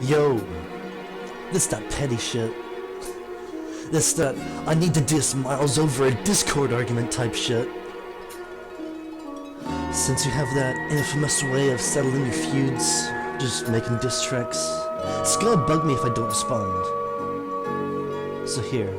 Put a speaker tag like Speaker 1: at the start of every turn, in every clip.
Speaker 1: Yo, this that petty shit. This that I need to diss Miles over a Discord argument type shit. Since you have that infamous way of settling your feuds, just making diss tracks, it's gonna bug me if I don't respond. So here.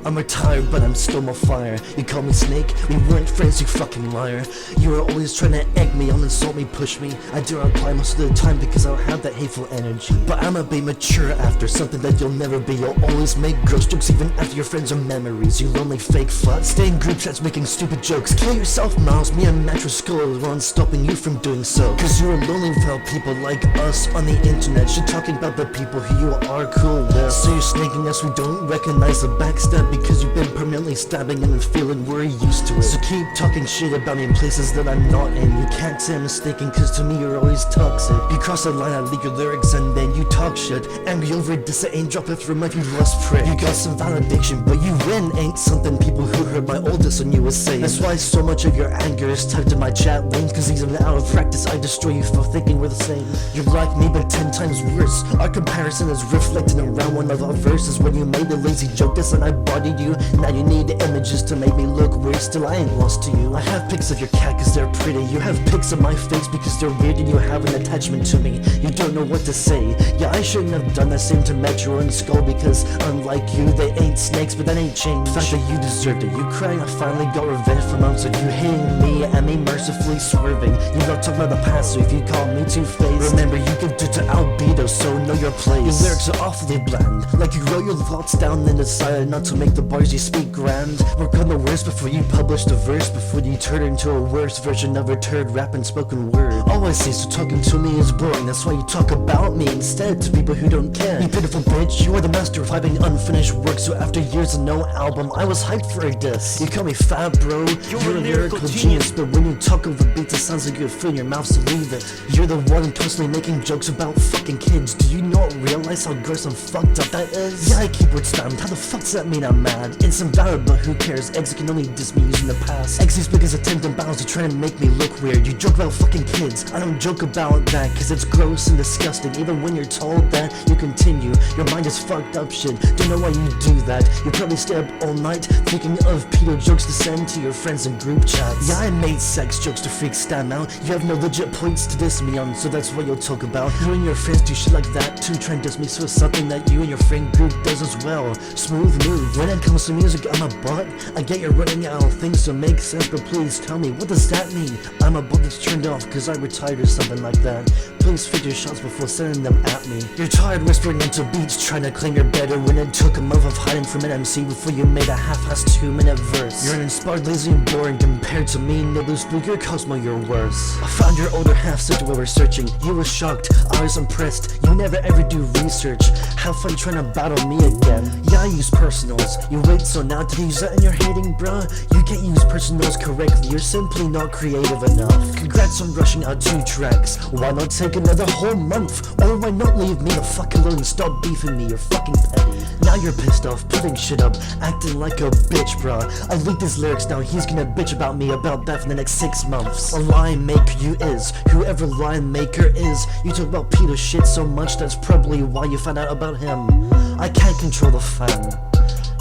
Speaker 1: I'm retired, but I'm still on fire. You call me Snake? We weren't friends, you fucking liar. You were always trying to egg me on, insult me, push me. I do reply most of the time because I don't have that hateful energy. But I'ma be mature after, something that you'll never be. You'll always make gross jokes even after your friends are memories. You lonely fake fuck. Stay in group chats making stupid jokes. Kill yourself, Miles. Me and Mattress Skull are the ones stopping you from doing so. Cause you're lonely without people like us on the internet. You're talking about the people who you are cool with. So you're snaking us, we don't recognize the backstab because you've been permanently stabbing and feeling we're used to it. So keep talking shit about me in places that I'm not in. You can't say I'm mistaken cause to me you're always toxic. You cross the line, I leak your lyrics and then you talk shit. Angry over this, I ain't drop it from life, you lost prick. You got some validation but you win ain't something people who heard my oldest on you would say. That's why so much of your anger is typed in my chat lanes. Cause even out of practice I destroy you for thinking we're the same. You're like me but 10 times worse. Our comparison is reflected around one of our verses. When you made a lazy joke this and I bodied you. Now you need images to make me look weird. Still I ain't lost to you. I have pics of your cat cause they're pretty. You have pics of my face because they're weird and you have an attachment to me. You don't know what to say. Yeah, I shouldn't have done the same to Metro and Skull because unlike you they ain't snakes, but that ain't changed. The fact that you deserved it. You crying I finally got revenge for months of you hating me and me mercifully swerving. You love talking about the past, so if you call me two-faced, remember you give due to albedo, so know your place. Your lyrics are awfully bland, like you wrote your thoughts down and decided not to make the bars you speak grand. Work on the words before you publish the verse, before you turn into a worse version of a turd rap and spoken word. All I say, so talking to me is boring, that's why you talk about me instead to people who don't care. You pitiful bitch, you are the master of hyping unfinished work, so after years of no album, I was hyped for a diss. You call me fat bro, you're a lyrical genius, but when you talk over beats it sounds like you have food in your mouth, so leave it. You're the one constantly making jokes about fucking kids. Do you not realize how gross and fucked up that is? Yeah, I keep words spammed, how the fuck does that mean I'm mad? It's invalid, but who cares? Exit can only diss me using the past. Exit's because attempt and bounds to try to make me look weird. You joke about fucking kids, I don't joke about that cause it's gross and disgusting. Even when you're told that, you continue. Your mind is fucked up shit, don't know why you do that. You probably stay up all night thinking of pedo jokes to send to your friends in group chats. Yeah, I made sex jokes to freak Stam out. You have no legit points to diss me on, so that's what you'll talk about. You and your friends do shit like that too, try and diss me, so it's something that you and your friend group does as well. Smooth move. When it comes to music, I'm a butt. I get you're running out of things to make sense, but please tell me, what does that mean? I'm a butt that's turned off cause I retired or something like that. Please figure shots before sending them at me. You're tired whispering into beats, trying to claim you're better when it took a month of hiding from an MC before you made a half-assed 2-minute verse. You're uninspired, lazy, and boring compared to me, Nibbler Spook, your Cosmo, you're worse. I found your older half sister while we're searching. You were shocked, I was impressed. You never ever do research. Have fun trying to battle me again. Yeah, I use personals. You wait so now to use that and you're hating, bruh. You can't use personals correctly, you're simply not creative enough. Congrats on rushing out 2 tracks. Why not take another whole month? Or why not leave me the fuck alone and stop beefing me? You're fucking petty. Now you're pissed off, putting shit up, acting like a bitch, bruh. I leaked his lyrics, now he's gonna bitch about me about that for the next 6 months. A line maker you is, whoever line maker is. You talk about pedo shit so much, that's probably why you found out about him. I can't control the fan.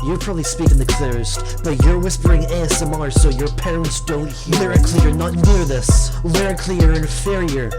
Speaker 1: You're probably speaking the clearest, but you're whispering ASMR so your parents don't hear. Lyrically you're not near this, lyrically you're inferior.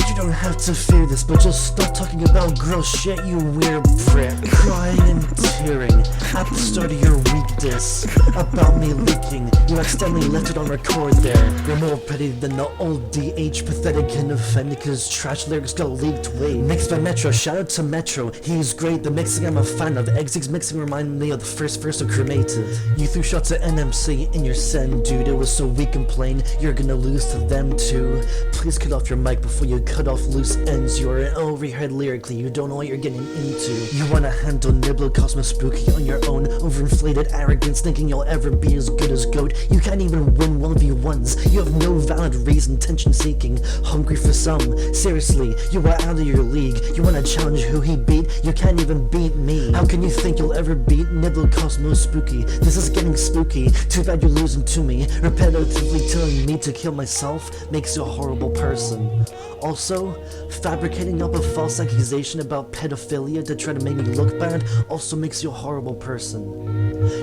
Speaker 1: You don't have to fear this, but just stop talking about gross shit, you weird prick. Crying and tearing at the start of your week diss about me leaking. You accidentally left it on record there. You're more petty than the old DH, pathetic and offended cause trash lyrics got leaked way. Mixed by Metro, shout out to Metro, he's great. The mixing I'm a fan of. Exig's mixing reminded me of the first verse of Cremated. You threw shots at NMC in your send, dude. It was so weak and plain, you're gonna lose to them too. Please cut off your mic before you cut off loose ends. You're an overhead lyrically, you don't know what you're getting into. You wanna handle Nibbler, Cosmo, Spooky on your own, overinflated arrogance, thinking you'll ever be as good as GOAT. You can't even win 1v1s, you have no valid reason, tension seeking, hungry for some. Seriously, you are out of your league. You wanna challenge who he beat? You can't even beat me. How can you think you'll ever beat Nibbler, Cosmo, Spooky? This is getting spooky, too bad you're losing to me. Repetitively telling me to kill myself makes you a horrible person. Also, Also, fabricating up a false accusation about pedophilia to try to make me look bad also makes you a horrible person.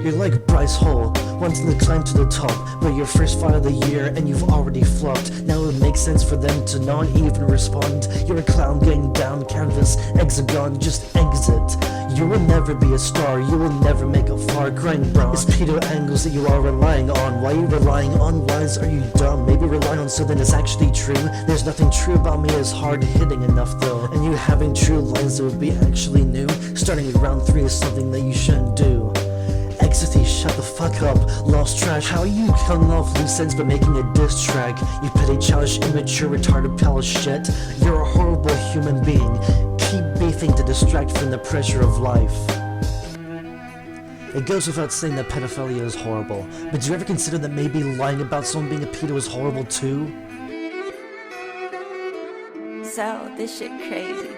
Speaker 1: You're like Bryce Hall, wanting to climb to the top, but your first fight of the year and you've already flopped. Now it makes sense for them to not even respond. You're a clown getting down canvas, hexagon, just exit. You will never be a star, you will never make a far crying bra. It's pedo angles that you are relying on. Why are you relying on lies? Are you dumb? Maybe rely on something that's actually true. There's nothing true about me as hard hitting enough though. And you having true lines that would be actually new. Starting at round 3 is something that you shouldn't do. Ecstasy, shut the fuck up, lost track. How are you cutting off loose ends but making a diss track? You petty, childish, immature, retarded pile of shit. You're a horrible human being. Keep beefing to distract from the pressure of life. It goes without saying that pedophilia is horrible, but do you ever consider that maybe lying about someone being a pedo is horrible too?
Speaker 2: So, this shit crazy.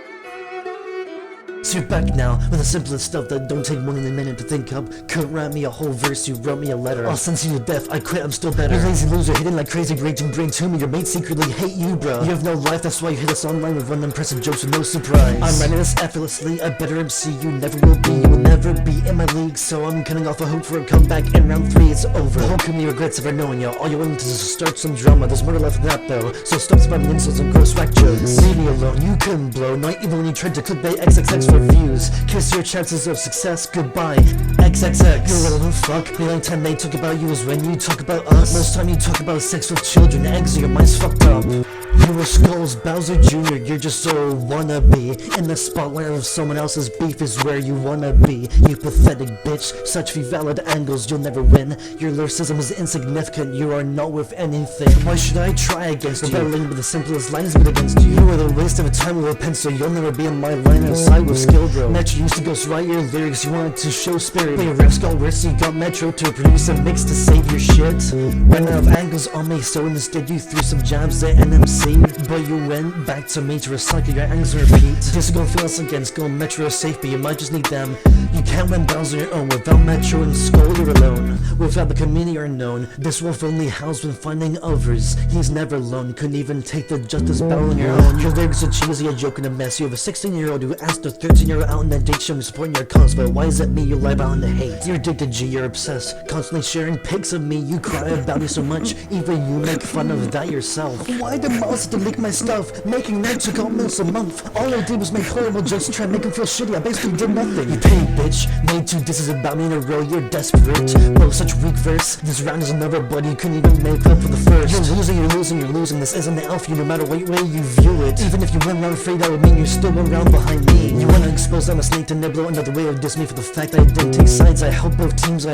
Speaker 1: So you're back now with the simplest stuff that don't take more than a minute to think up. Couldn't write me a whole verse, you wrote me a letter. I'll sentence you to death, I quit, I'm still better. You lazy loser, hidden like crazy, raging brain tumor. Your mates secretly hate you, bro. You have no life, that's why you hit us online with one impressive jokes with no surprise. I'm writing this effortlessly, I better MC, you never will be. You will never be in my league, so I'm cutting off a hope for a comeback. In round 3 it's over. The whole community regrets ever knowing you. All you're willing to do is start some drama. There's more left than that though, so stop spouting insults and gross whack jokes. Leave me alone, you couldn't blow, not even when you tried to clickbait XXX for views. Kiss your chances of success, goodbye, XXX. You're a little fuck, the only time they talk about you is when you talk about us. Most time you talk about sex with children, eggs, your mind's fucked up. You were Skulls, Bowser Jr., you're just so wannabe. In the spotlight of someone else's beef is where you wanna be. You pathetic bitch, such valid angles, you'll never win. Your lyricism is insignificant, you are not worth anything. Why should I try against you? Battling with the simplest lines but against you. You are the waste of a time with a pencil, you'll never be in my line of sight with skill, bro. Metro used to ghost write your lyrics, you wanted to show spirit. But your raps got worse, so you got Metro to produce a mix to save your shit. Ran out of angles on me, so instead you threw some jabs at NMC. But you went back to me to recycle your angles and repeat. This is gonna feel us against go Metro safe, but you might just need them. You can't win battles on your own without Metro and Skull, you're alone. Without the community you're known. This wolf only howls when finding others. He's never alone, couldn't even take the justice battle on your own. Your lyrics are cheesy, a joke and a mess. You have a 16-year-old who asked a 13-year-old out in the date showing supporting your cause, but why is it me you lie about in the hate? You're addicted G, you're obsessed, constantly sharing pics of me. You cry about me so much, even you make fun of that yourself. Why did Miles have to leak my stuff? Making that took almost a month. All I did was make horrible jokes to try and make him feel shitty. I basically did nothing. You paid bitch, made 2 disses about me in a row, you're desperate. Bro, such weak verse. This round is another, but you couldn't even make up for the first. You're losing, you're losing, you're losing. This isn't the elf, you no matter what way you view it. Even if you went round 3, that would mean you're still one round behind me. You wanna expose I'm a snake to Niblo, another way of dissing me for the fact that I didn't take sides. I help both teams, So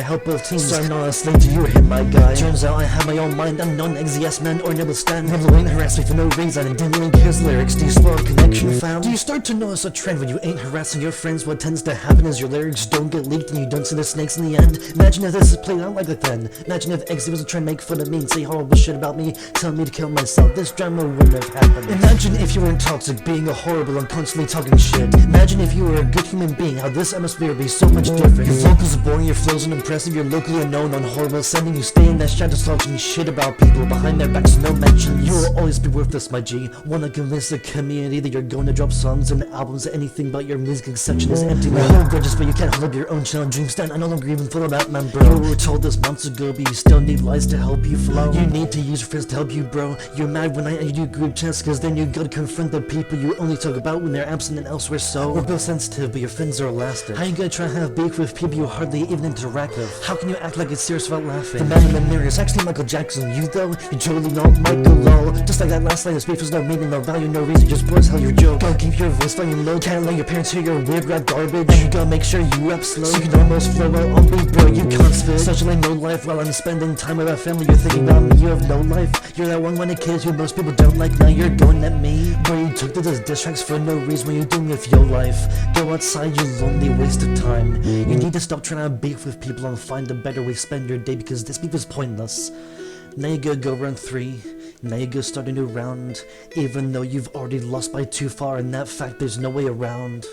Speaker 1: I'm not a slave to your hit, my guy. Turns out I have my own mind, I'm not an XZS man or Nibble stand. Nibble ain't harass me for no reason and didn't even care his lyrics. Do you spell a connection found? Do you start to notice a trend when you ain't harassing your friends? What tends to happen is your lyrics don't get leaked and you don't see the snakes in the end. Imagine if this is played out like that then. Imagine if XZ was trying to make fun of me and say horrible shit about me, telling me to kill myself. This drama wouldn't have happened. Imagine if you weren't toxic, being a horrible and constantly talking shit. Imagine if you were a good human being, how this atmosphere would be so much different. Your vocals are boring, your flows unimpressive, you're locally unknown on horrible sending. You stay in that shadow talking shit about people behind their backs, no mentions. You will always be worthless, my G. Wanna convince the community that you're going to drop songs and albums, anything but your music section is empty now. Hold grudges, but you can't hold up your own channel dream stand. I no longer even follow that man, bro. You were told this months ago, but you still need lies to help you flow. You need to use your friends to help you, bro. You're mad when I add you group chats, cause then you gotta confront the people you only talk about when they're absent and elsewhere. So we're both sensitive, but your friends are elastic. How you gonna try to have beef with people you hardly even interact with? How can you act like it's serious without laughing? The man in the mirror is actually Michael Jackson. You though, you're totally not Michael lol. Just like that last line of speech was no meaning, no value, no reason, just boys, how your joke. Go keep your voice volume low, can't let your parents hear your weird rap garbage. And you gotta make sure you rap slow, so you can almost flow out on me, bro. You can't spit. Such like no life while I'm spending time with my family. You're thinking about me, you have no life. You're that one kid who most people don't like. Now you're going at me, bro. You took to those diss tracks for no reason. What you doing with your life? Go outside, you lonely waste of time. You need to stop trying to beef with people and find a better way to spend your day, because this beef is pointless. Now you gotta go round 3. Now you go start a new round, even though you've already lost by too far, and that fact there's no way around.